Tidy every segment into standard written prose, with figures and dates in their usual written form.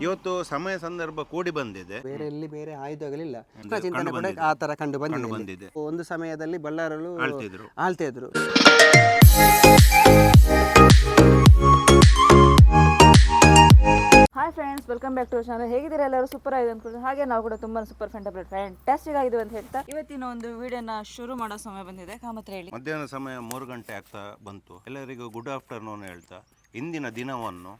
ಇವತ್ತು ಸಮಯ ಸಂದರ್ಭ ಕೂಡಿ ಬಂದಿದೆ. ಬೇರೆ ಎಲ್ಲಿ ಬೇರೆ ಆಯುಧಗಳಿಲ್ಲ. ಕಂಡು ಚಿಂತನೆ ಕೂಡ ಬಂದಿದೆ. ಆ ತರ ಕಂಡು ಬಂದಿದೆ. ಬಂದಿದೆ. ಒಂದು ಸಮಯದಲ್ಲಿ ಬಳ್ಳಾರರು ಆಳ್ತಿದ್ರು. ಆಳ್ತಾ ಇದ್ರು. Hi friends, welcome back to channel. ಹೇಗಿದ್ದೀರಾ ಎಲ್ಲರೂ? ಸೂಪರ್ ಆಗಿದೆ ಅಂದ್ಕೊಳ್ತೀನಿ. ಹಾಗೆ ನಾವು ಕೂಡ ತುಂಬಾ ಸೂಪರ್ ಫ್ಯಾಂಟಾಸ್ಟಿಕ್ ಆಗಿದ್ದೀವಿ ಅಂತ ಹೇಳ್ತಾ ಇವತ್ತಿನ ಒಂದು ವಿಡಿಯೋನ ಶುರು ಮಾಡೋ ಸಮಯ ಬಂದಿದೆ. ಕಾಮತ್ರ ಹೇಳಿ, ಮಧ್ಯಾಹ್ನ ಸಮಯ 3 ಗಂಟೆ ಆಗ್ತಾ ಬಂತು. ಎಲ್ಲರಿಗೂ ಗುಡ್ ಆಫ್ಟರ್ನೂನ್ ಹೇಳ್ತಾ ಇಂದಿನ ದಿನವನ್ನು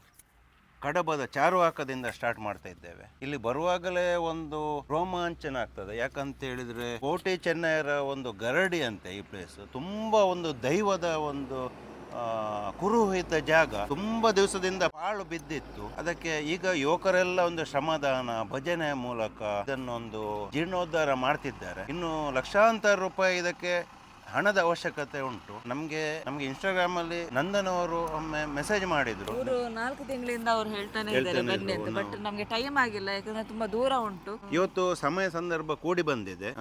ಕಡಬದ ಚಾರುವಾಕದಿಂದ ಸ್ಟಾರ್ಟ್ ಮಾಡ್ತಾ ಇದ್ದೇವೆ. ಇಲ್ಲಿ ಬರುವಾಗಲೇ ಒಂದು ರೋಮಾಂಚನ ಆಗ್ತದೆ. ಯಾಕಂತ ಹೇಳಿದ್ರೆ ಕೋಟೆ ಚೆನ್ನೈಯರ ಒಂದು ಗರಡಿ ಅಂತೆ ಈ ಪ್ಲೇಸ್. ತುಂಬಾ ಒಂದು ದೈವದ ಒಂದು ಕುರುಹಿತ ಜಾಗ. ತುಂಬಾ ದಿವಸದಿಂದ ಪಾಳು ಬಿದ್ದಿತ್ತು. ಅದಕ್ಕೆ ಈಗ ಯುವಕರೆಲ್ಲ ಒಂದು ಶ್ರಮದಾನ ಭಜನೆ ಮೂಲಕ ಇದನ್ನೊಂದು ಜೀರ್ಣೋದ್ಧಾರ ಮಾಡ್ತಿದ್ದಾರೆ. ಇನ್ನು ಲಕ್ಷಾಂತರ ರೂಪಾಯಿ ಇದಕ್ಕೆ ಹಣದ ಅವಶ್ಯಕತೆ ಉಂಟು. ನಮ್ಗೆ ಇನ್ಸ್ಟಾಗ್ರಾಮ್ ಅಲ್ಲಿ ನಂದನ್ ಅವರು ಒಮ್ಮೆ ಮೆಸೇಜ್ ಮಾಡಿದ್ರು. ಅವರು 4 ತಿಂಗಳಿಂದ ಅವ್ರು ಹೇಳ್ತಾನೆ ಇದ್ದಾರೆ ಬನ್ನಿ ಅಂತ. ಬಟ್ ನಮ್ಗೆ ಟೈಮ್ ಆಗಿಲ್ಲ, ಯಾಕಂದ್ರೆ ತುಂಬಾ ದೂರ ಉಂಟು. ಇವತ್ತು ಸಮಯ ಸಂದರ್ಭ ಕೂಡಿ ಬಂದಿದೆ.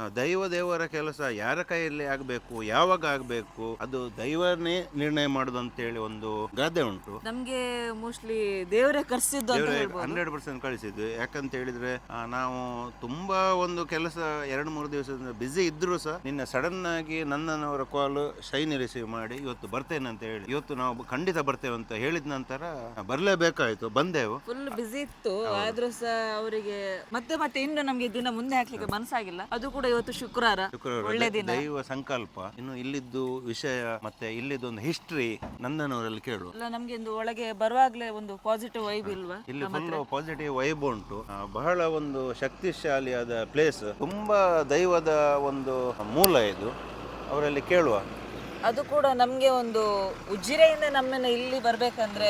ದೇವರ ಕೆಲಸ ಯಾರ ಕೈಯಲ್ಲಿ ಆಗ್ಬೇಕು, ಯಾವಾಗ ಆಗ್ಬೇಕು, ಅದು ದೈವನೇ ನಿರ್ಣಯ ಮಾಡುದು ಅಂತ ಹೇಳಿ ಒಂದು ಗಾದೆ ಉಂಟು. ನಮ್ಗೆ ಮೋಸ್ಟ್ಲಿ ದೇವರೇ ಕರ್ಸಿದ್ದು ಅಂತ ಹೇಳ್ಬೋದು. 100% ಕಳಿಸಿದ್ದು. ಯಾಕಂತ ಹೇಳಿದ್ರೆ ನಾವು ತುಂಬಾ ಒಂದು ಕೆಲಸ 2-3 ದಿವಸದಿಂದ ಬ್ಯುಸಿ ಇದ್ರು ಸಹ ನಿನ್ನೆ ಸಡನ್ ಆಗಿ ನನ್ನ ಕಾಲ್ ಶೈನಿ ರಿಸೀವ್ ಮಾಡಿ ಇವತ್ತು ಬರ್ತೇನೆ ಅಂತ ಹೇಳಿ, ಇವತ್ತು ನಾವು ಖಂಡಿತ ಬರ್ತೇವೆ ಅಂತ ಹೇಳಿದ ನಂತರ ಬರ್ಲೇಬೇಕಾಯ್ತು. ಬಂದೆವು. ಫುಲ್ ಬಿಸಿ ಇತ್ತು. ಆದ್ರೂ ಸಹ ಅವರಿಗೆ ಮತ್ತೆ ಇನ್ನು ನಮ್ಗೆ ದಿನ ಮುಂದೆ ಹಾಕ್ಲಿಕ್ಕೆ ಮನಸ್ಸಾಗಿಲ್ಲ. ಅದು ಕೂಡ ಇವತ್ತು ಶುಕ್ರವಾರ ಒಳ್ಳೆ ದಿನ. ದೈವ ಸಂಕಲ್ಪ. ಇನ್ನು ಇಲ್ಲಿದ್ದು ವಿಷಯ ಮತ್ತೆ ಇಲ್ಲಿದ್ದು ಒಂದು ಹಿಸ್ಟ್ರಿ ನಂದನವರಲ್ಲಿ ಕೇಳುವ. ಅಲ್ಲ, ನಮ್ಗೆ ಒಂದು ಒಳಗೆ ಬರುವಾಗ್ಲೇ ಒಂದು ಪಾಸಿಟಿವ್ ವೈಬ್ ಇಲ್ವಾ? ಇಲ್ಲಿ ಫುಲ್ ಪಾಸಿಟಿವ್ ವೈಬ್ ಉಂಟು. ಬಹಳ ಒಂದು ಶಕ್ತಿಶಾಲಿಯಾದ ಪ್ಲೇಸ್. ತುಂಬಾ ದೈವದ ಒಂದು ಮೂಲ ಇದು. ಅವರಲ್ಲಿ ಕೇಳುವ. ಅದು ಕೂಡ ನಮ್ಗೆ ಒಂದು ಉಜಿರೆಯಿಂದ ನಮ್ಮನ್ನ ಇಲ್ಲಿ ಬರ್ಬೇಕಂದ್ರೆ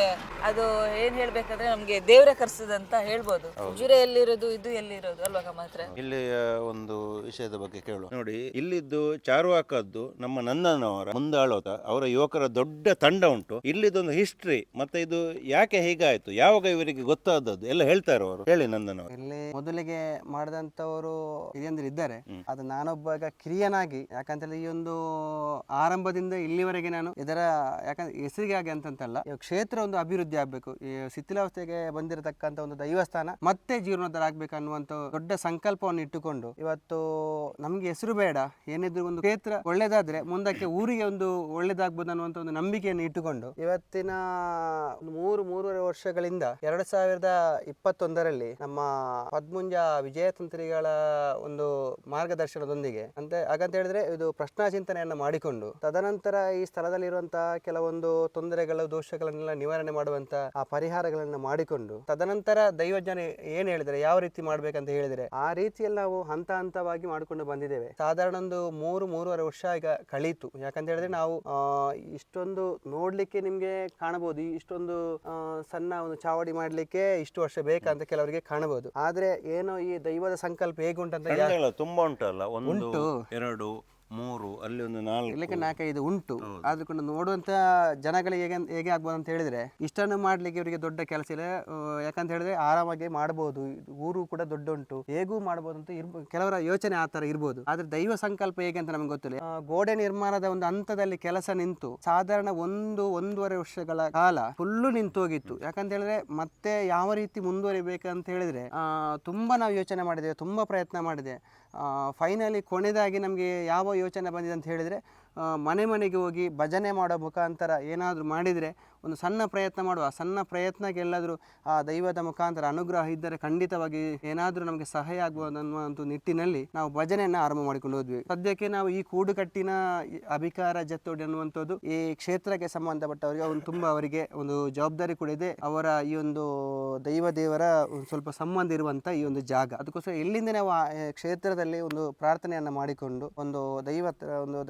ಅದು ಏನ್ ಹೇಳ್ಬೇಕಂದ್ರೆ ನಮ್ಗೆ ದೇವ್ರೆ ಕರ್ಸದಂತ ಹೇಳ್ಬೋದು. ಉಜಿರೆ ಎಲ್ಲಿರೋದು, ಇದು ಎಲ್ಲಿರೋದು ಅಲ್ವಾ ಮಾತ್ರ. ಇಲ್ಲಿ ಒಂದು ವಿಷಯದ ಬಗ್ಗೆ ಕೇಳುವ. ನೋಡಿ, ಇಲ್ಲಿದ್ದು ಚಾರುವಾಕದ್ದು ನಮ್ಮ ನಂದನವರ ಮುಂದಾಳೋತ ಅವರ ಯುವಕರ ದೊಡ್ಡ ತಂಡ ಉಂಟು. ಇಲ್ಲಿದೊಂದು ಹಿಸ್ಟ್ರಿ ಮತ್ತೆ ಇದು ಯಾಕೆ ಹೀಗಾಯ್ತು, ಯಾವಾಗ ಇವರಿಗೆ ಗೊತ್ತಾದದ್ದು ಎಲ್ಲ ಹೇಳ್ತಾರೆ ಅವರು. ಹೇಳಿ ನಂದನವರು. ಇಲ್ಲಿ ಮೊದಲಿಗೆ ಮಾಡಿದಂತವರು ಹಿರಿಯಂದ್ರು ಇದ್ದಾರೆ. ಅದು ನಾನೊಬ್ಬ ಕಿರಿಯನಾಗಿ, ಯಾಕಂತೇಳಿ ಈ ಒಂದು ಆರಂಭದಿಂದ ಇಲ್ಲಿವರೆಗೆ ನಾನು ಇದರ ಯಾಕಂದ್ರೆ ಹೆಸರಿಗೆ ಆಗಿ ಅಂತಂತಲ್ಲ, ಕ್ಷೇತ್ರ ಒಂದು ಅಭಿವೃದ್ಧಿ ಆಗ್ಬೇಕು, ಈ ಶಿಥಿಲಾವಸ್ಥೆಗೆ ಬಂದಿರತಕ್ಕಂತ ಒಂದು ದೈವಸ್ಥಾನ ಮತ್ತೆ ಜೀರ್ಣೋದ್ಧಾರ ಆಗ್ಬೇಕು ಅನ್ನುವಂತ ದೊಡ್ಡ ಸಂಕಲ್ಪವನ್ನು ಇಟ್ಟುಕೊಂಡು ಇವತ್ತು ನಮ್ಗೆ ಹೆಸರು ಬೇಡ, ಏನಿದ್ರು ಒಂದು ಕ್ಷೇತ್ರ ಒಳ್ಳೇದಾದ್ರೆ ಮುಂದಕ್ಕೆ ಊರಿಗೆ ಒಂದು ಒಳ್ಳೇದಾಗ್ಬೋದು ಅನ್ನುವಂತ ಒಂದು ನಂಬಿಕೆಯನ್ನು ಇಟ್ಟುಕೊಂಡು ಇವತ್ತಿನ 3-3.5 ವರ್ಷಗಳಿಂದ 2021ರಲ್ಲಿ ನಮ್ಮ ಪದ್ಮುಂಜ ವಿಜಯತಂತ್ರಿಗಳ ಒಂದು ಮಾರ್ಗದರ್ಶನದೊಂದಿಗೆ ಹಾಗಂತ ಹೇಳಿದ್ರೆ ಇದು ಪ್ರಶ್ನಾ ಚಿಂತನೆಯನ್ನ ಮಾಡಿಕೊಂಡು ತದನಂತರ ಈ ಸ್ಥಳದಲ್ಲಿರುವಂತಹ ಕೆಲವೊಂದು ತೊಂದರೆಗಳು ದೋಷಗಳನ್ನೆಲ್ಲ ನಿವಾರಣೆ ಮಾಡುವಂತ ಆ ಪರಿಹಾರಗಳನ್ನ ಮಾಡಿಕೊಂಡು ತದನಂತರ ದೈವಜ್ಞರು ಏನ್ ಹೇಳಿದರೆ ಯಾವ ರೀತಿ ಮಾಡ್ಬೇಕಂತ ಹೇಳಿದ್ರೆ ಆ ರೀತಿಯಲ್ಲಿ ನಾವು ಹಂತ ಹಂತವಾಗಿ ಮಾಡಿಕೊಂಡು ಬಂದಿದ್ದೇವೆ. ಸಾಧಾರಣ ಒಂದು 3-3.5 ವರ್ಷ ಈಗ ಕಳೀತು. ಯಾಕಂತ ಹೇಳಿದ್ರೆ ನಾವು ಇಷ್ಟೊಂದು ನೋಡ್ಲಿಕ್ಕೆ ನಿಮ್ಗೆ ಕಾಣಬಹುದು, ಇಷ್ಟೊಂದು ಸಣ್ಣ ಒಂದು ಚಾವಡಿ ಮಾಡ್ಲಿಕ್ಕೆ ಇಷ್ಟು ವರ್ಷ ಬೇಕಂತ ಕೆಲವರಿಗೆ ಕಾಣಬಹುದು. ಆದ್ರೆ ಏನೋ ಈ ದೈವದ ಸಂಕಲ್ಪ ಹೇಗುಂಟಂತ ತುಂಬಾ ಉಂಟಲ್ಲ, 1, 2, 3 ಅಲ್ಲಿ ಒಂದು 4-5 ಉಂಟು. ಆದ್ಕೊಂಡು ನೋಡುವಂತ ಜನಗಳಿಗೆ ಹೇಗೆ ಆಗ್ಬೋದು ಅಂತ ಹೇಳಿದ್ರೆ ಇಷ್ಟನ್ನು ಮಾಡ್ಲಿಕ್ಕೆ ಇವರಿಗೆ ದೊಡ್ಡ ಕೆಲಸ ಇಲ್ಲ. ಯಾಕಂತ ಹೇಳಿದ್ರೆ ಆರಾಮಾಗಿ ಮಾಡಬಹುದು, ಊರು ಕೂಡ ದೊಡ್ಡ ಉಂಟು, ಹೇಗೂ ಮಾಡಬಹುದು ಅಂತ ಕೆಲವರ ಯೋಚನೆ ಆ ತರ ಇರ್ಬೋದು. ಆದ್ರೆ ದೈವ ಸಂಕಲ್ಪ ಹೇಗೆ ಅಂತ ನಮ್ಗೆ ಗೊತ್ತಿಲ್ಲ. ಗೋಡೆ ನಿರ್ಮಾಣದ ಒಂದು ಹಂತದಲ್ಲಿ ಕೆಲಸ ನಿಂತು ಸಾಧಾರಣ 1-1.5 ವರ್ಷಗಳ ಕಾಲ ಫುಲ್ಲು ನಿಂತೋಗಿತ್ತು. ಯಾಕಂತ ಹೇಳಿದ್ರೆ ಮತ್ತೆ ಯಾವ ರೀತಿ ಮುಂದುವರಿಬೇಕಂತ ಹೇಳಿದ್ರೆ ತುಂಬಾ ನಾವು ಯೋಚನೆ ಮಾಡಿದ್ದೇವೆ, ತುಂಬಾ ಪ್ರಯತ್ನ ಮಾಡಿದೆ. ಫೈನಲಿ ಕೊನೆಯದಾಗಿ ನಮಗೆ ಯಾವ ಯೋಚನೆ ಬಂದಿದೆ ಅಂತ ಹೇಳಿದರೆ ಮನೆ ಮನೆಗೆ ಹೋಗಿ ಭಜನೆ ಮಾಡೋ ಮುಖಾಂತರ ಏನಾದರೂ ಮಾಡಿದರೆ ಒಂದು ಸಣ್ಣ ಪ್ರಯತ್ನ ಮಾಡುವ. ಸಣ್ಣ ಪ್ರಯತ್ನಕ್ಕೆ ಎಲ್ಲಾದರೂ ಆ ದೈವದ ಮುಖಾಂತರ ಅನುಗ್ರಹ ಇದ್ದರೆ ಖಂಡಿತವಾಗಿ ಏನಾದರೂ ನಮಗೆ ಸಹಾಯ ಆಗ್ಬೋದು ಅನ್ನುವಂಥ ನಿಟ್ಟಿನಲ್ಲಿ ನಾವು ಭಜನೆಯನ್ನು ಆರಂಭ ಮಾಡಿಕೊಂಡು ಹೋದ್ವಿ. ಸದ್ಯಕ್ಕೆ ನಾವು ಈ ಕೂಡುಕಟ್ಟಿನ ಅಭಿಕಾರ ಜತ್ತೋಡಿ ಅನ್ನುವಂಥದ್ದು ಈ ಕ್ಷೇತ್ರಕ್ಕೆ ಸಂಬಂಧಪಟ್ಟವರಿಗೆ ಒಂದು ತುಂಬ ಅವರಿಗೆ ಒಂದು ಜವಾಬ್ದಾರಿ ಕೂಡ ಇದೆ. ಅವರ ಈ ಒಂದು ದೇವರ ಒಂದು ಸ್ವಲ್ಪ ಸಂಬಂಧ ಇರುವಂಥ ಈ ಒಂದು ಜಾಗ. ಅದಕ್ಕೋಸ್ಕರ ಇಲ್ಲಿಂದ ನಾವು ಆ ಕ್ಷೇತ್ರದಲ್ಲಿ ಒಂದು ಪ್ರಾರ್ಥನೆಯನ್ನು ಮಾಡಿಕೊಂಡು ಒಂದು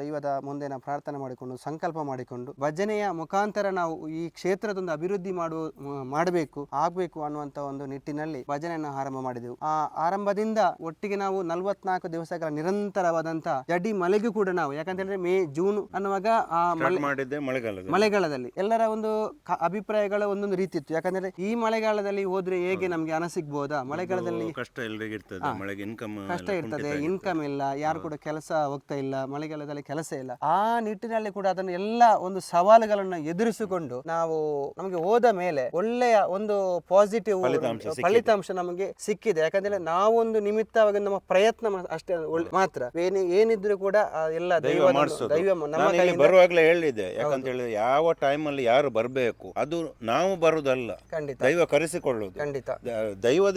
ದೈವದ ಮುಂದೆ ನಾವು ಪ್ರಾರ್ಥನೆ ಮಾಡಿಕೊಂಡು ಸಂಕಲ್ಪ ಮಾಡಿಕೊಂಡು ಭಜನೆಯ ಮುಖಾಂತರ ನಾವು ಈ ಕ್ಷೇತ್ರದೊಂದು ಅಭಿವೃದ್ಧಿ ಮಾಡಬೇಕು ಆಗಬೇಕು ಅನ್ನುವಂತ ಒಂದು ನಿಟ್ಟಿನಲ್ಲಿ ಭಜನೆಯನ್ನು ಆರಂಭ ಮಾಡಿದೆವು. ಆ ಆರಂಭದಿಂದ ಒಟ್ಟಿಗೆ ನಾವು 44 ದಿವಸಗಳ ನಿರಂತರವಾದಂತ ಜಡಿ ಮಳೆಗೂ ಕೂಡ ನಾವು, ಯಾಕಂತ ಹೇಳಿದ್ರೆ ಮೇ ಜೂನ್ ಅನ್ನುವಾಗ ಆ ಮಳೆಗಾಲದಲ್ಲಿ ಎಲ್ಲರ ಒಂದು ಅಭಿಪ್ರಾಯಗಳ ಒಂದೊಂದು ರೀತಿ ಇತ್ತು. ಯಾಕಂದ್ರೆ ಈ ಮಳೆಗಾಲದಲ್ಲಿ ಹೋದ್ರೆ ಹೇಗೆ ನಮ್ಗೆ ಹಣ ಸಿಗ್ಬೋದಾ, ಮಳೆಗಾಲದಲ್ಲಿ ಕಷ್ಟ ಇರ್ತದೆ, ಇನ್ಕಮ್ ಇಲ್ಲ, ಯಾರು ಕೂಡ ಕೆಲಸ ಹೋಗ್ತಾ ಇಲ್ಲ, ಮಳೆಗಾಲದಲ್ಲಿ ಕೆಲಸ ಇಲ್ಲ. ಆ ನಿಟ್ಟಿನಲ್ಲಿ ಕೂಡ ಅದನ್ನು ಎಲ್ಲ ಒಂದು ಸವಾಲುಗಳನ್ನು ಎದುರಿಸಿಕೊಂಡು ನಾವು ನಮಗೆ ಹೋದ ಮೇಲೆ ಒಳ್ಳೆಯ ಒಂದು ಪಾಸಿಟಿವ್ ಫಲಿತಾಂಶ ನಮಗೆ ಸಿಕ್ಕಿದೆ. ಯಾಕಂದ್ರೆ ನಾವೊಂದು ನಿಮಿತ್ತವಾಗಿ ನಮ್ಮ ಪ್ರಯತ್ನ ಅಷ್ಟೇ ಮಾತ್ರ, ಏನಿದ್ರು ಕೂಡ ಎಲ್ಲ ದೈವ ನಮ್ಮ ಕೈಯಿಂದ ಬರುವಾಗಲೇ ಹೇಳಿದೆ. ಯಾಕಂತ ಹೇಳಿದ್ರೆ ಯಾವ ಟೈಮ್ ಅಲ್ಲಿ ಯಾರು ಬರಬೇಕು ಅದು ನಾವು ಬರುದಲ್ಲ, ಖಂಡಿತ ದೈವ ಕರೆಸಿಕೊಳ್ಳುದು. ಖಂಡಿತ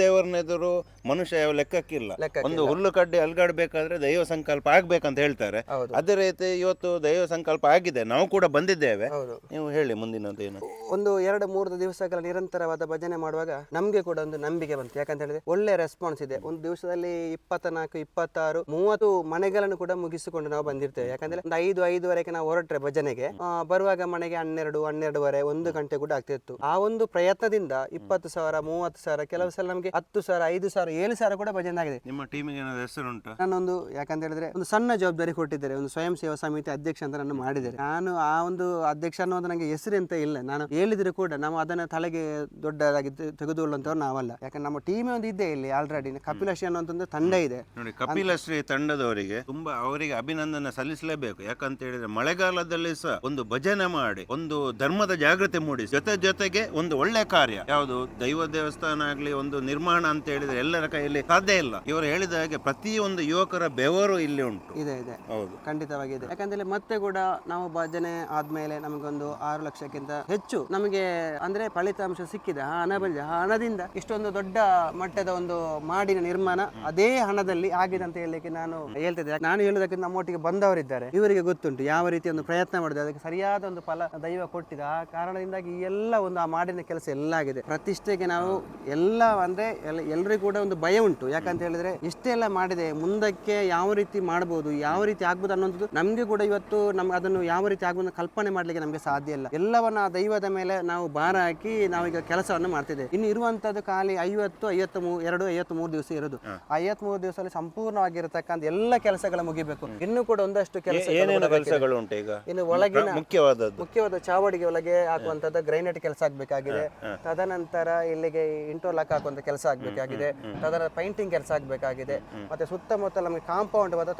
ದೇವರನೆದುರು ಮನುಷ್ಯ ಯಾವ ಲೆಕ್ಕಕ್ಕಿಲ್ಲ. ಒಂದು ಹುಲ್ಲು ಕಡ್ಡಿ ಅಲ್ಗಾಡ್ಬೇಕಾದ್ರೆ ದೈವ ಸಂಕಲ್ಪ ಆಗ್ಬೇಕಂತ ಹೇಳ್ತಾರೆ. ಅದೇ ರೀತಿ ಇವತ್ತು ದೈವ ಸಂಕಲ್ಪ ಆಗಿದೆ, ನಾವು ಕೂಡ ಬಂದಿದ್ದೇವೆ. ನೀವು ಹೇಳಿ ಮುಂದಿನದೇನು. ಒಂದು 2-3 ದಿವಸಗಳ ನಿರಂತರವಾದ ಭಜನೆ ಮಾಡುವಾಗ ನಮ್ಗೆ ಕೂಡ ಒಂದು ನಂಬಿಕೆ ಬಂತು. ಯಾಕಂತ ಹೇಳಿದ್ರೆ ಒಳ್ಳೆ ರೆಸ್ಪಾನ್ಸ್ ಇದೆ. ಒಂದು ದಿವಸದಲ್ಲಿ 24, 26, 30 ಮನೆಗಳನ್ನು ಕೂಡ ಮುಗಿಸಿಕೊಂಡು ನಾವು ಬಂದಿರ್ತೇವೆ. ಯಾಕಂದ್ರೆ ಒಂದು 5-5:30ಕ್ಕೆ ನಾವು ಹೊರಟ್ರೆ ಭಜನೆಗೆ ಬರುವಾಗ ಮನೆಗೆ 12-12:30 1 ಗಂಟೆ ಕೂಡ ಆಗ್ತಿತ್ತು. ಆ ಒಂದು ಪ್ರಯತ್ನದಿಂದ 20,000, 30,000, ಕೆಲವು ಸಲ ನಮಗೆ 10,000, 5,000, 7,000 ಕೂಡ ಭಜನೆ ಆಗಿದೆ. ನಿಮ್ಮ ಟೀಮಿಗೆ ಏನಾದ್ರು ಹೆಸರುಂಟು? ನಾನೊಂದು ಯಾಕಂತ ಹೇಳಿದ್ರೆ ಒಂದು ಸಣ್ಣ ಜವಾಬ್ದಾರಿ ಕೊಟ್ಟಿದ್ದಾರೆ, ಒಂದು ಸ್ವಯಂ ಸೇವಾ ಸಮಿತಿ ಅಧ್ಯಕ್ಷ ಅಂತ ನಾನು ಮಾಡಿದ್ದಾರೆ. ನಾನು ಆ ಒಂದು ಅಧ್ಯಕ್ಷ ಅನ್ನೋದು ನನಗೆ ಹೆಸರು ಅಂತ ಇಲ್ಲ, ನಾನು ಹೇಳಿದ್ರೆ ಕೂಡ ನಾವು ಅದನ್ನ ತಲೆಗೆ ದೊಡ್ಡದಾಗಿ ತೆಗೆದುಕೊಳ್ಳುವಂತವ್ರು ನಾವಲ್ಲ. ಯಾಕಂದ್ರೆ ನಮ್ಮ ಟೀಮ್ ಒಂದು ಇದೆ ಇಲ್ಲಿ ಆಲ್ರೆಡಿ. ಕಪಿಲಶ್ರೀ ಅನ್ನುವಂತ ಒಂದು ತಂಡ ಇದೆ ನೋಡಿ. ಕಪಿಲಶ್ರೀ ತಂಡದವರಿಗೆ ತುಂಬಾ ಅವರಿಗೆ ಅಭಿನಂದನೆ ಸಲ್ಲಿಸಲೇಬೇಕು. ಯಾಕಂತ ಹೇಳಿದ್ರೆ ಮಳೆಗಾಲದಲ್ಲಿ ಸಹ ಒಂದು ಭಜನೆ ಮಾಡಿ ಒಂದು ಧರ್ಮದ ಜಾಗೃತಿ ಮೂಡಿಸಿ ಜೊತೆಗೆ ಒಂದು ಒಳ್ಳೆ ಕಾರ್ಯ ಯಾವುದು ದೈವ ದೇವಸ್ಥಾನ ಆಗ್ಲಿ ಒಂದು ನಿರ್ಮಾಣ ಅಂತ ಹೇಳಿದ್ರೆ ಎಲ್ಲರ ಕೈಯಲ್ಲಿ ಸಾಧ್ಯ ಇಲ್ಲ. ಇವರು ಹೇಳಿದ ಹಾಗೆ ಪ್ರತಿಯೊಂದು ಯುವಕರ ಬೆವರು ಇಲ್ಲಿ ಉಂಟು. ಇದೆ ಹೌದು, ಖಂಡಿತವಾಗಿದೆ. ಯಾಕಂದ್ರೆ ಮತ್ತೆ ಕೂಡ ನಾವು ಭಜನೆ ಆದ್ಮೇಲೆ ನಮಗೊಂದು 6 ಲಕ್ಷಕ್ಕಿಂತ ಹೆಚ್ಚು ನಮಗೆ ಅಂದ್ರೆ ಫಲಿತಾಂಶ ಸಿಕ್ಕಿದೆ. ಆ ಹಣ ಬಂದಿದೆ. ಆ ಹಣದಿಂದ ಇಷ್ಟೊಂದು ದೊಡ್ಡ ಮಟ್ಟದ ಒಂದು ಮಾಡಿನ ನಿರ್ಮಾಣ ಅದೇ ಹಣದಲ್ಲಿ ಆಗಿದೆ ಅಂತ ಹೇಳಲಿಕ್ಕೆ ನಾನು ಹೇಳ್ತಿದ್ದೆ. ನಾನು ಹೇಳುವುದಕ್ಕಿಂತ ನಮ್ಮೊಟ್ಟಿಗೆ ಬಂದವರಿದ್ದಾರೆ, ಇವರಿಗೆ ಗೊತ್ತುಂಟು ಯಾವ ರೀತಿ ಒಂದು ಪ್ರಯತ್ನ ಮಾಡಿದೆ, ಅದಕ್ಕೆ ಸರಿಯಾದ ಒಂದು ಫಲ ದೈವ ಕೊಟ್ಟಿದೆ. ಆ ಕಾರಣದಿಂದಾಗಿ ಎಲ್ಲ ಒಂದು ಆ ಮಾಡಿನ ಕೆಲಸ ಎಲ್ಲ ಆಗಿದೆ. ಪ್ರತಿಷ್ಠೆಗೆ ನಾವು ಎಲ್ಲ ಅಂದ್ರೆ ಎಲ್ಲರಿಗೂ ಕೂಡ ಒಂದು ಭಯ ಉಂಟು. ಯಾಕಂತ ಹೇಳಿದ್ರೆ ಇಷ್ಟೆಲ್ಲ ಮಾಡಿದೆ, ಮುಂದಕ್ಕೆ ಯಾವ ರೀತಿ ಮಾಡ್ಬೋದು, ಯಾವ ರೀತಿ ಆಗ್ಬೋದು ಅನ್ನೋದು ನಮ್ಗೆ ಕೂಡ ಇವತ್ತು ಅದನ್ನು ಯಾವ ರೀತಿ ಆಗ್ಬೋದು ಕಲ್ಪನೆ ಮಾಡ್ಲಿಕ್ಕೆ ನಮ್ಗೆ ಸಾಧ್ಯ ಇಲ್ಲ. ಎಲ್ಲವನ್ನ ಆ ದೈವದ ಮೇಲೆ ನಾವು ಭಾರ ಹಾಕಿ ನಾವೀಗ ಕೆಲಸವನ್ನು ಮಾಡ್ತಿದ್ದೇವೆ. ಇನ್ನು ಇರುವಂತದ್ದು ಖಾಲಿ 53 ದಿವಸ ಇರೋದು. 53 ದಿವಸದಲ್ಲಿ ಸಂಪೂರ್ಣವಾಗಿರತಕ್ಕಂಥ ಎಲ್ಲ ಕೆಲಸಗಳ ಮುಗಿಬೇಕು. ಇನ್ನು ಕೂಡ ಒಂದಷ್ಟು ಕೆಲಸಗಳು ಉಂಟು. ಈಗ ಇನ್ನು ಒಳಗಿನ ಮುಖ್ಯವಾದ ಚಾವಡಿಗೆ ಒಳಗೆ ಹಾಕುವಂತದ್ದು ಗ್ರೈನೇಟ್ ಕೆಲಸ ಆಗ್ಬೇಕಾಗಿದೆ. ತದನಂತರ ಇಲ್ಲಿಗೆ ಇಂಟರ್ಲಾಕ್ ಹಾಕುವಂತ ಕೆಲಸ ಆಗ್ಬೇಕಾಗಿದೆ. ತದನಂತರ ಪೈಂಟಿಂಗ್ ಕೆಲಸ ಆಗ್ಬೇಕಾಗಿದೆ. ಮತ್ತೆ ಸುತ್ತಮುತ್ತ ನಮಗೆ ಕಾಂಪೌಂಡ್ ಮತ್ತು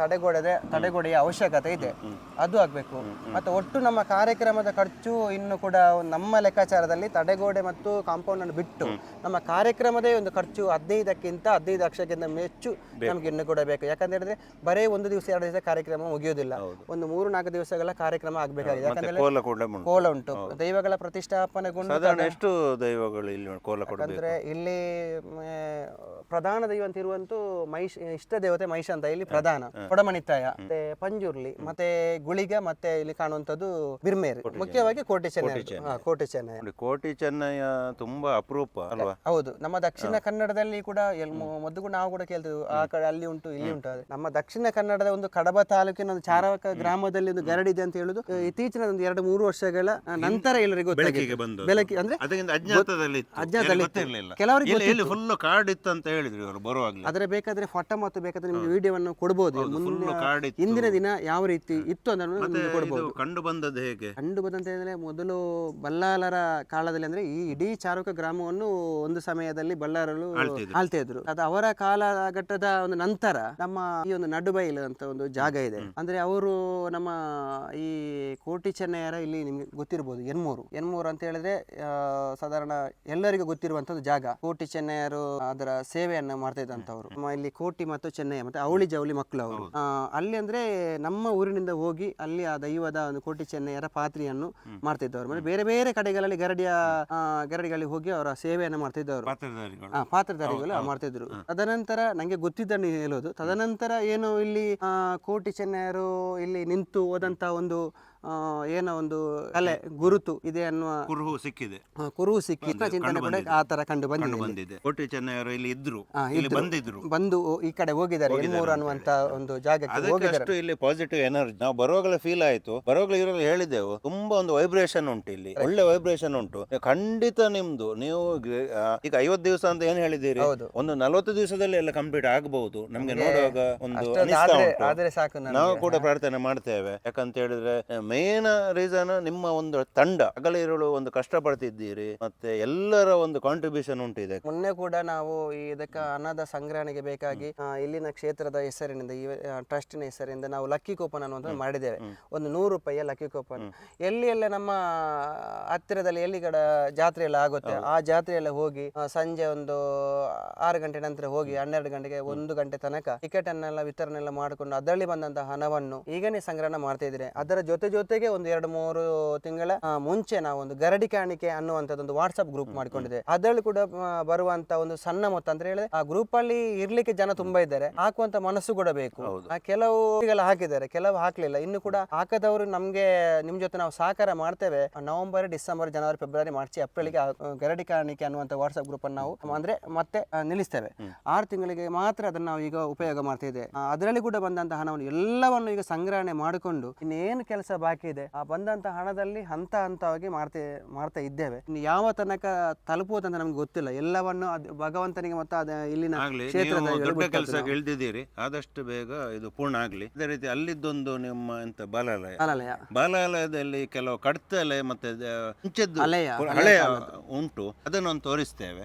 ತಡೆಗೋಡೆಯ ಅವಶ್ಯಕತೆ ಇದೆ, ಅದು ಆಗ್ಬೇಕು. ಮತ್ತೆ ಒಟ್ಟು ನಮ್ಮ ಕಾರ್ಯಕ್ರಮದ ಖರ್ಚು ಇನ್ನು ಕೂಡ ನಮ್ಮ ಲೆಕ್ಕಾಚಾರದಲ್ಲಿ ತಡೆಗೋಡೆ ಮತ್ತು ಕಾಂಪೌಂಡ್ ಅನ್ನು ಬಿಟ್ಟು ನಮ್ಮ ಕಾರ್ಯಕ್ರಮದೇ ಒಂದು ಖರ್ಚು 15 ಲಕ್ಷಕ್ಕಿಂತ ಹೆಚ್ಚು ನಮ್ಗೆ ಇನ್ನು ಕೂಡ ಬೇಕು. ಯಾಕಂತ ಹೇಳಿದ್ರೆ ಬರೇ 1 ದಿವಸ 2 ದಿವಸ ಕಾರ್ಯಕ್ರಮ ಮುಗಿಯುವುದಿಲ್ಲ, ಒಂದು 3-4 ದಿವಸಗಳ ಕಾರ್ಯಕ್ರಮ ಆಗ್ಬೇಕಾಗಿದೆ. ಯಾಕಂದ್ರೆ ಕೋಲ ಉಂಟು, ದೈವಗಳ ಪ್ರತಿಷ್ಠಾಪನೆಗೊಂಡು ಎಷ್ಟು ದೈವಗಳು ಇಲ್ಲಿ ಅಂದ್ರೆ ಇಲ್ಲಿ ಪ್ರಧಾನ ದೈವ ಅಂತ ಇರುವಂತೂ ಇಷ್ಟ ದೇವತೆ ಮಹಿಷ ಅಂತ ಇಲ್ಲಿ ಪ್ರಧಾನ, ಕೊಡಮಣಿತಾಯ, ಮತ್ತೆ ಪಂಜುರ್ಲಿ, ಮತ್ತೆ ಗುಳಿಗ, ಮತ್ತೆ ಇಲ್ಲಿ ಕಾಣುವಂತದ್ದು ಬಿರ್ಮೇರ್, ಮುಖ್ಯವಾಗಿ ಕೋಟಿ ಚೆನ್ನಯ್ಯ ತುಂಬಾ ಅಪರೂಪ ಅಲ್ವಾ? ಹೌದು, ನಮ್ಮ ದಕ್ಷಿಣ ಕನ್ನಡದಲ್ಲಿ ಕೂಡ ಮೊದಲು ನಾವು ಕೂಡ ಕೇಳ್ತೀವಿ, ಆ ಕಡೆ ಅಲ್ಲಿ ಉಂಟು ಇಲ್ಲಿ ಉಂಟು. ನಮ್ಮ ದಕ್ಷಿಣ ಕನ್ನಡದ ಒಂದು ಕಡಬ ತಾಲೂಕಿನ ಒಂದು ಚಾರಕ ಗ್ರಾಮದಲ್ಲಿ ಒಂದು ಗರಡಿ ಇದೆ ಅಂತ ಹೇಳುದು ಇತ್ತೀಚಿನ ಒಂದು 2-3 ವರ್ಷಗಳ ನಂತರ ಎಲ್ಲರಿಗೂ ಬೆಳಕಿ ಅಂದ್ರೆ ಅಜ್ಞಾತದಲ್ಲಿ ಕೆಲವರಿಗೆ ಫುಲ್ ಕಾಡ್ ಇತ್ತು ಅಂತ ಹೇಳಿದ್ರು ಇವರು ಬರುವಾಗಲೇ. ಆದ್ರೆ ಬೇಕಾದ್ರೆ ಫೋಟೋ ಮತ್ತು ಬೇಕಾದ್ರೆ ನಿಮ್ಗೆ ವಿಡಿಯೋವನ್ನು ಕೊಡಬಹುದು. ಇಂದಿನ ದಿನ ಯಾವ ರೀತಿ ಇತ್ತು ಅಂತ ಕೊಡಬಹುದು. ಕಂಡು ಬಂದದ್ದು ಹೇಗೆ ಕಂಡು ಬಂದಂತ ಹೇಳಿದ್ರೆ ಮೊದಲು ಬಲ್ಲಾಳರ ಕಾಲದಲ್ಲಿ ಅಂದ್ರೆ ಈ ಇಡೀ ಚಾರುಕ ಗ್ರಾಮವನ್ನು ಒಂದು ಸಮಯದಲ್ಲಿ ಬಲ್ಲಾಳರು ಆಳ್ತಾ ಇದ್ರು. ಅದು ಅವರ ಕಾಲಘಟ್ಟದ ಒಂದು ನಂತರ ನಮ್ಮ ಈ ಒಂದು ನಡುಬೈಲು ಅಂತ ಒಂದು ಜಾಗ ಇದೆ. ಅಂದ್ರೆ ಅವರು ನಮ್ಮ ಈ ಕೋಟಿ ಚೆನ್ನಯ್ಯರ ಇಲ್ಲಿ ನಿಮ್ಗೆ ಗೊತ್ತಿರಬಹುದು ಎನ್ಮೂರು ಅಂತ ಹೇಳಿದ್ರೆ ಸಾಧಾರಣ ಎಲ್ಲರಿಗೂ ಗೊತ್ತಿರುವಂತದ್ದು ಜಾಗ. ಕೋಟಿ ಚೆನ್ನಯ್ಯರು ಅದರ ಸೇವೆಯನ್ನ ಮಾಡ್ತಾ ಇದ್ದಂತವ್ರು. ಇಲ್ಲಿ ಕೋಟಿ ಮತ್ತು ಚೆನ್ನಯ್ಯ ಮತ್ತೆ ಅವಳಿ ಜವಳಿ ಮಕ್ಕಳು ಅವರು ಅಲ್ಲಿ ಅಂದ್ರೆ ನಮ್ಮ ಊರಿನಿಂದ ಹೋಗಿ ಅಲ್ಲಿ ಆ ದೈವದ ಒಂದು ಕೋಟಿ ಚೆನ್ನಯ್ಯರ ಪಾತ್ರೆಯನ್ನು ಮಾಡ್ತಾ ಇದ್ದವರು. ಮತ್ತೆ ಬೇರೆ ಬೇರೆ ಕಡೆಗಳಲ್ಲಿ ಗರಡಿಗಳಿಗೆ ಹೋಗಿ ಅವರ ಸೇವೆಯನ್ನು ಮಾಡ್ತಿದ್ದವರು, ಪಾತ್ರಧಾರಿಗಳು ಮಾಡ್ತಿದ್ರು. ತದನಂತರ ನಂಗೆ ಗೊತ್ತಿದ್ದನ್ನು ಹೇಳೋದು, ತದನಂತರ ಏನು ಇಲ್ಲಿ ಕೋಟಿ ಚೆನ್ನಯ್ಯರು ಇಲ್ಲಿ ನಿಂತು ಹೋದಂತ ಒಂದು ಏನೋ ಒಂದು ಕಲೆ ಗುರುತು ಇದೆ ಅನ್ನುವ ಕುರುಹು ಸಿಕ್ಕಿ ಚಿಂತನೆ ಕೂಡ ಆ ತರ ಕಂಡು ಬಂದಿದೆ. ಕೋಟಿ ಚೆನ್ನಯ್ಯರು ಇಲ್ಲಿ ಇದ್ರು, ಬಂದು ಈ ಕಡೆ ಹೋಗಿದ್ದಾರೆ, ಎನ್ಮೂರು ಅನ್ನುವಂತ ಒಂದು ಜಾಗಕ್ಕೆ ಹೋಗಿದ್ದಾರೆ. ಇಲ್ಲಿ ಪಾಸಿಟಿವ್ ಎನರ್ಜಿ ನಾವು ಬರುವಾಗಲೇ ಫೀಲ್ ಆಯ್ತು. ಬರುವಾಗಲೇ ಇರೋದು ಹೇಳಿದೆವು, ತುಂಬಾ ಒಂದು ವೈಬ್ರೇಷನ್ ಉಂಟು ಇಲ್ಲಿ, ಒಳ್ಳೆ ವೈಬ್ರೇಷನ್ ಉಂಟು. ಖಂಡಿತ ನಿಮ್ದು ನೀವು ಈಗ 50 ದಿವಸ ಅಂತ ಏನ್ ಹೇಳಿದ್ದೀರಿ, ಒಂದು 40 ದಿವಸದಲ್ಲಿ ಎಲ್ಲ ಕಂಪ್ಲೀಟ್ ಆಗಬಹುದು. ನಮ್ಗೆ ನೋಡುವಾಗ ಒಂದು ಆದ್ರೆ ಸಾಕು. ನಾವು ಕೂಡ ಪ್ರಾರ್ಥನೆ ಮಾಡ್ತೇವೆ. ಯಾಕಂತ ಹೇಳಿದ್ರೆ ಮೇನ್ ರೀಸನ್ ನಿಮ್ಮ ಒಂದು ತಂಡ ಹಗಲಿರುಳು ಒಂದು ಕಷ್ಟಪಡ್ತಿದ್ದೀರಿ, ಮತ್ತೆ ಎಲ್ಲರ ಒಂದು ಕಾಂಟ್ರಿಬ್ಯೂಷನ್ ಉಂಟು ಇದೆ. ಮೊನ್ನೆ ಕೂಡ ನಾವು ಇದಕ್ಕೆ ಹಣದ ಸಂಗ್ರಹಣೆಗೆ ಬೇಕಾಗಿ ಇಲ್ಲಿನ ಕ್ಷೇತ್ರದ ಹೆಸರಿನಿಂದ ಈ ಟ್ರಸ್ಟಿನ ಹೆಸರಿಂದ ನಾವು ಲಕ್ಕಿ ಕೂಪನ್ ಅನ್ನುವಂಥದ್ದು ಮಾಡಿದ್ದೇವೆ. ಒಂದು 100 ರೂಪಾಯಿಯ ಲಕ್ಕಿ ಕೂಪನ್. ಎಲ್ಲಿ ಎಲ್ಲ ನಮ್ಮ ಹತ್ತಿರದಲ್ಲಿ ಎಲ್ಲಿ ಕಡೆ ಜಾತ್ರೆ ಎಲ್ಲ ಆಗುತ್ತೆ ಆ ಜಾತ್ರೆಯೆಲ್ಲ ಹೋಗಿ ಸಂಜೆ ಒಂದು 6 ಗಂಟೆ ನಂತರ ಹೋಗಿ 12 ಗಂಟೆಗೆ 1 ಗಂಟೆ ತನಕ ಟಿಕೆಟ್ ಅನ್ನೆಲ್ಲ ವಿತರಣೆ ಎಲ್ಲ ಮಾಡಿಕೊಂಡು ಅದರಲ್ಲಿ ಬಂದಂತಹ ಹಣವನ್ನು ಈಗನೇ ಸಂಗ್ರಹಣ ಮಾಡ್ತಾ ಇದ್ರೆ. ಅದರ ಜೊತೆಗೆ ಒಂದು 2-3 ತಿಂಗಳ ಮುಂಚೆ ನಾವು ಒಂದು ಗರಡಿ ಕಾಣಿಕೆ ಅನ್ನುವಂಥದ್ದು ಒಂದು ವಾಟ್ಸ್ಆಪ್ ಗ್ರೂಪ್ ಮಾಡಿಕೊಂಡಿದೆ. ಅದರಲ್ಲಿ ಕೂಡ ಬರುವಂತ ಒಂದು ಸಣ್ಣ ಮೊತ್ತ ಅಂತ ಹೇಳಿದ್ರೆ ಆ ಗ್ರೂಪ್ ಅಲ್ಲಿ ಇರ್ಲಿಕ್ಕೆ ಜನ ತುಂಬಾ ಇದ್ದಾರೆ, ಹಾಕುವಂತ ಮನಸ್ಸು ಕೂಡ ಬೇಕು. ಕೆಲವು ಹಾಕಿದ್ದಾರೆ, ಕೆಲವು ಹಾಕ್ಲಿಲ್ಲ. ಇನ್ನು ಕೂಡ ಹಾಕದವರು ನಮ್ಗೆ ನಿಮ್ ಜೊತೆ ನಾವು ಸಹಕಾರ ಮಾಡ್ತೇವೆ. ನವೆಂಬರ್, ಡಿಸೆಂಬರ್, ಜನವರಿ, ಫೆಬ್ರವರಿ, ಮಾರ್ಚ್, ಏಪ್ರಿಲ್ಗೆ ಗರಡಿ ಕಾಣಿಕೆ ಅನ್ನುವಂತ ವಾಟ್ಸ್ಆಪ್ ಗ್ರೂಪ್ ಅನ್ನು ನಾವು ಅಂದ್ರೆ ಮತ್ತೆ ನಿಲ್ಲಿಸ್ತೇವೆ. 6 ತಿಂಗಳಿಗೆ ಮಾತ್ರ ಅದನ್ನ ನಾವು ಈಗ ಉಪಯೋಗ ಮಾಡ್ತಾ ಇದ್ದೇವೆ. ಅದರಲ್ಲಿ ಕೂಡ ಬಂದಂತಹ ಹಣವನ್ನು ಎಲ್ಲವನ್ನು ಈಗ ಸಂಗ್ರಹಣೆ ಮಾಡಿಕೊಂಡು ಇನ್ನೇನು ಕೆಲಸ ಬಾಕಿ ಇದೆ ಆ ಬಂದಂತಹ ಹಣದಲ್ಲಿ ಹಂತವಾಗಿ ಮಾಡ್ತಾ ಇದ್ದೇವೆ. ಇನ್ನು ಯಾವ ತನಕ ತಲುಪುವುದಂತ ನಮ್ಗೆ ಗೊತ್ತಿಲ್ಲ. ಎಲ್ಲವನ್ನು ಭಗವಂತನಿಗೆ ಮತ್ತು ಇಲ್ಲಿನ ದೊಡ್ಡ ಕೆಲಸ ಇಳಿದಿದ್ದೀರಿ, ಆದಷ್ಟು ಬೇಗ ಇದು ಪೂರ್ಣ ಆಗ್ಲಿ. ಅದೇ ರೀತಿ ಅಲ್ಲಿದ್ದೊಂದು ನಿಮ್ಮ ಎಂತ ಬಾಲಾಲಯದಲ್ಲಿ ಕೆಲವು ಕಡ್ತಲೆ ಮತ್ತೆ ಹಳೆಯ ಉಂಟು, ಅದನ್ನೊಂದು ತೋರಿಸ್ತೇವೆ.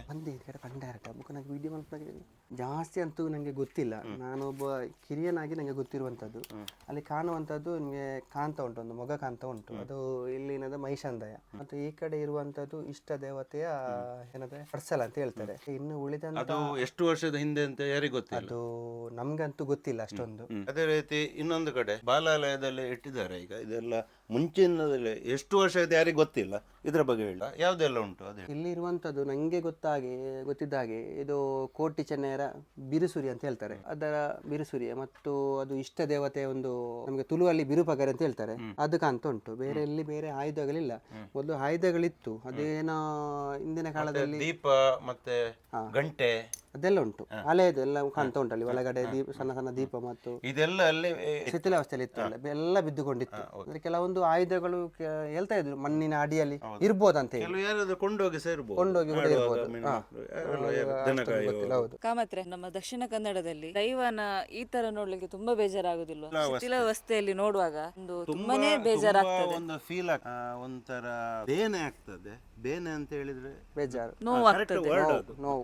ಜಾಸ್ತಿ ಅಂತೂ ನಂಗೆ ಗೊತ್ತಿಲ್ಲ. ನಾನೊಬ್ಬ ಕಿರಿಯನಾಗಿ ನಂಗೆ ಗೊತ್ತಿರುವಂತದ್ದು ಅಲ್ಲಿ ಕಾಣುವಂತದ್ದು ನಿಮಗೆ ಕಾಂತ ಉಂಟು, ಒಂದು ಮೊಗ ಕಾಂತ ಉಂಟು. ಅದು ಇಲ್ಲಿನದ ಮೈಷಂದಯ. ಮತ್ತು ಈ ಕಡೆ ಇರುವಂತದ್ದು ಇಷ್ಟ ದೇವತೆಯ ಏನಂದ್ರೆ ಪರ್ಸಲ ಅಂತ ಹೇಳ್ತಾರೆ. ಇನ್ನು ಉಳಿದಂತ ಎಷ್ಟು ವರ್ಷದ ಹಿಂದೆ ಅಂತ ಯಾರಿಗೂ ಗೊತ್ತಿಲ್ಲ, ಅದು ನಮ್ಗಂತೂ ಗೊತ್ತಿಲ್ಲ ಅಷ್ಟೊಂದು. ಅದೇ ರೀತಿ ಇನ್ನೊಂದು ಕಡೆ ಬಾಲಾಲಯದಲ್ಲಿ ಇಟ್ಟಿದ್ದಾರೆ. ಈಗ ಇದೆಲ್ಲ ಮುಂಚಿನದಲ್ಲಿ ಎಷ್ಟು ವರ್ಷ ಇದೆ ಯಾರಿಗೂ ಗೊತ್ತಿಲ್ಲ. ಇದ್ರ ಬಗ್ಗೆ ಹೇಳ ಯಾವ್ದೆಲ್ಲ ಉಂಟು ಅದೇ ಇಲ್ಲಿ ಇರುವಂತದ್ದು ನಂಗೆ ಗೊತ್ತಿದ್ದ ಹಾಗೆ ಇದು ಕೋಟಿ ಚೆನ್ನೈಯರ ಬಿರುಸುರಿ ಅಂತ ಹೇಳ್ತಾರೆ. ಅದರ ಬಿರುಸುರಿ ಮತ್ತು ಅದು ಇಷ್ಟ ದೇವತೆ ಒಂದು ನಮಗೆ ತುಳುವಲ್ಲಿ ಬಿರುಪಗರೆ ಅಂತ ಹೇಳ್ತಾರೆ, ಅದು ಕಾಂತ ಉಂಟು. ಬೇರೆ ಎಲ್ಲಿ ಬೇರೆ ಆಯುಧಗಳಿಲ್ಲ. ಮೊದಲು ಆಯುಧಗಳಿತ್ತು, ಅದೇನೋ ಹಿಂದಿನ ಕಾಲದಲ್ಲಿ ದೀಪ ಮತ್ತೆ ಗಂಟೆ ಅದೆಲ್ಲ ಉಂಟು. ಹಳೆಯದು ಎಲ್ಲ ಕಾಣ್ತಾ ಉಂಟಲ್ಲಿ ಒಳಗಡೆ ಸಣ್ಣ ಸಣ್ಣ ದೀಪ ಮತ್ತು ಇದೆಲ್ಲ ಅಲ್ಲಿ ಶಿಥಿಲಾವಸ್ಥೆಯಲ್ಲಿ ಇತ್ತು, ಎಲ್ಲ ಬಿದ್ದುಕೊಂಡಿತ್ತು. ಅಂದ್ರೆ ಕೆಲವೊಂದು ಆಯುಧಗಳು ಹೇಳ್ತಾ ಇದ್ರು ಮಣ್ಣಿನ ಅಡಿಯಲ್ಲಿ ಇರ್ಬೋದಂತ ಹೇಳಿ ಕೊಂಡೋಗಿ ಕೂಡ ಇರ್ಬೋದು. ಹೌದು. ಕಾಮತ್ರೆ, ನಮ್ಮ ದಕ್ಷಿಣ ಕನ್ನಡದಲ್ಲಿ ದೈವನ ಈ ತರ ನೋಡ್ಲಿಕ್ಕೆ ತುಂಬಾ ಬೇಜಾರಾಗುದಿಲ್ವಾ? ಶಿಥಿಲಾವಸ್ಥೆಯಲ್ಲಿ ನೋಡುವಾಗ ಒಂದು ತುಂಬಾನೇ ಬೇಜಾರಾಗ್ತದೆ, ಒಂದು ಫೀಲ್ ಒಂಥರ ಬೇನೆ ಆಗ್ತದೆ. ಬೇನೆ ಅಂತ ಹೇಳಿದ್ರೆ ಬೇಜಾರು,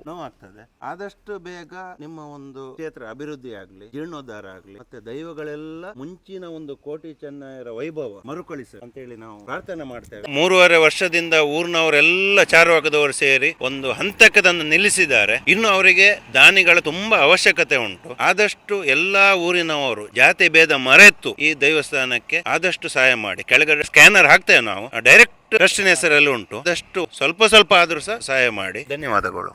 ನೋವಾಗ್ತದೆ. ಆದಷ್ಟು ಬೇಗ ನಿಮ್ಮ ಒಂದು ಕ್ಷೇತ್ರ ಅಭಿವೃದ್ಧಿ ಆಗ್ಲಿ, ಜೀರ್ಣೋದ್ಧಾರ ಆಗ್ಲಿ, ಮತ್ತೆ ದೈವಗಳೆಲ್ಲ ಮುಂಚಿನ ಒಂದು ಕೋಟಿ ಚೆನ್ನೈಯರ ವೈಭವ ಮರುಕಳಿಸ ಅಂತ ಹೇಳಿ ನಾವು ಪ್ರಾರ್ಥನೆ ಮಾಡ್ತೇವೆ. 3.5 ವರ್ಷದಿಂದ ಊರಿನವರೆಲ್ಲ ಚಾರುವಾಕದವರು ಸೇರಿ ಒಂದು ಹಂತಕ್ಕೆ ತಂದು ನಿಲ್ಲಿಸಿದ್ದಾರೆ. ಇನ್ನು ಅವರಿಗೆ ದಾನಿಗಳ ತುಂಬಾ ಅವಶ್ಯಕತೆ ಉಂಟು. ಆದಷ್ಟು ಎಲ್ಲಾ ಊರಿನವರು ಜಾತಿ ಭೇದ ಮರೆತು ಈ ದೇವಸ್ಥಾನಕ್ಕೆ ಆದಷ್ಟು ಸಹಾಯ ಮಾಡಿ. ಕೆಳಗಡೆ ಸ್ಕ್ಯಾನರ್ ಹಾಕ್ತೇವೆ ನಾವು, ಡೈರೆಕ್ಟ್ ಟ್ರಸ್ಟಿನ ಹೆಸರಲ್ಲಿ ಉಂಟು. ಆದಷ್ಟು ಸ್ವಲ್ಪ ಆದ್ರೂ ಸಹ ಸಹಾಯ ಮಾಡಿ. ಧನ್ಯವಾದಗಳು.